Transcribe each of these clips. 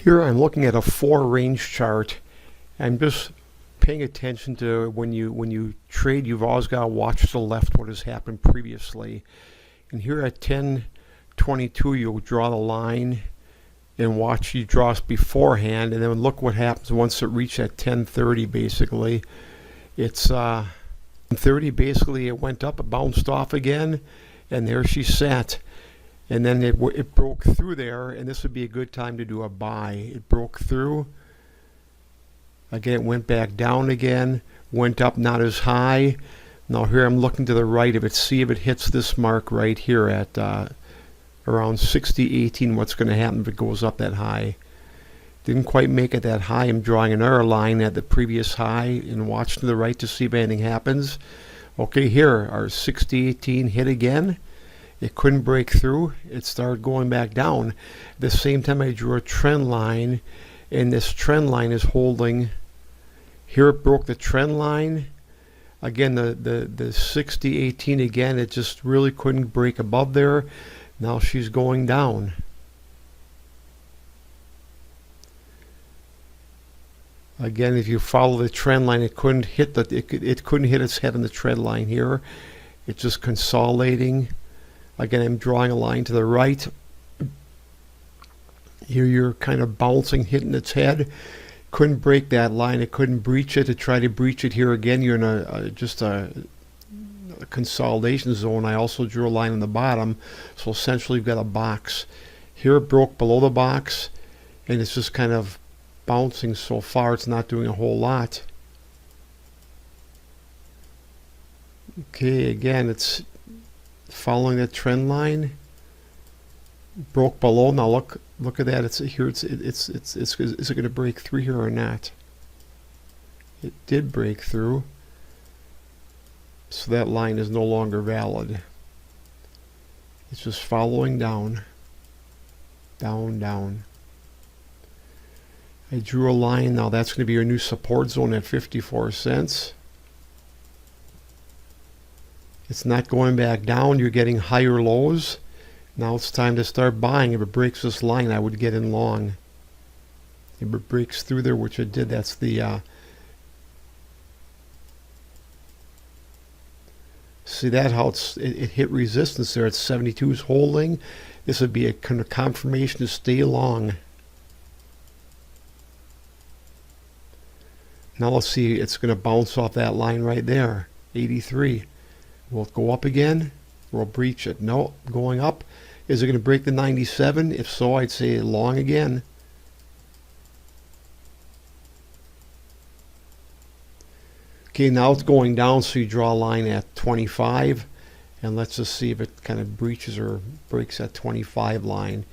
Here I'm looking at a 4-range chart. I'm just paying attention to when you trade, you've always got to watch to the left what has happened previously. And here at 10:22 you'll draw the line and watch you draw beforehand, and then look what happens once it reaches at 10:30. Basically it's 10:30, basically it went up, it bounced off again, and there she sat. And then it broke through there, and this would be a good time to do a buy. It broke through. Again, it went back down again, went up not as high. Now here I'm looking to the right of it, see if it hits this mark right here at around 60.18. What's going to happen if it goes up that high? Didn't quite make it that high. I'm drawing another line at the previous high and watch to the right to see if anything happens. Okay, here our 60.18 hit again. It couldn't break through. It started going back down. At the same time I drew a trend line, and this trend line is holding. Here it broke the trend line. Again, the 60.18 again, it just really couldn't break above there. Now she's going down. Again, if you follow the trend line, it couldn't hit it couldn't hit its head on the trend line here. It's just consolidating. Again, I'm drawing a line to the right. Here you're kind of bouncing, hitting its head. Couldn't break that line. It couldn't breach it. To try to breach it here again, you're in just a consolidation zone. I also drew a line on the bottom. So essentially you've got a box. Here it broke below the box, and it's just kind of bouncing so far. It's not doing a whole lot. Okay, again, it's following that trend line. Broke below. Now look at that. It's here. Is it going to break through here or not? It did break through. So that line is no longer valid. It's just following down, down, down. I drew a line. Now that's going to be your new support zone at 54 cents. It's not going back down. You're getting higher lows. Now it's time to start buying. If it breaks this line, I would get in long. If it breaks through there, which it did, that's the see that how it hit resistance there at 72 is holding. This would be a kind of confirmation to stay long. Now let's see, it's going to bounce off that line right there, 83. Will it go up again? We'll breach it. No, going up. Is it going to break the 97? If so, I'd say long again. Okay, now it's going down, so you draw a line at 25, and let's just see if it kind of breaches or breaks that 25 line.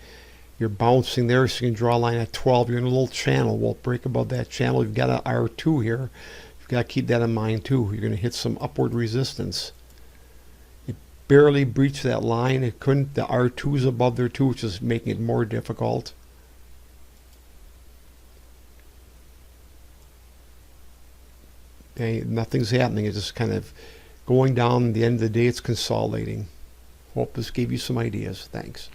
You're bouncing there, so you can draw a line at 12. You're in a little channel. We'll break above that channel. You've got an R2 here. You've got to keep that in mind too. You're going to hit some upward resistance. It barely breached that line. It couldn't. The R2 is above there too, which is making it more difficult. Okay, nothing's happening. It's just kind of going down. At the end of the day, it's consolidating. Hope this gave you some ideas. Thanks.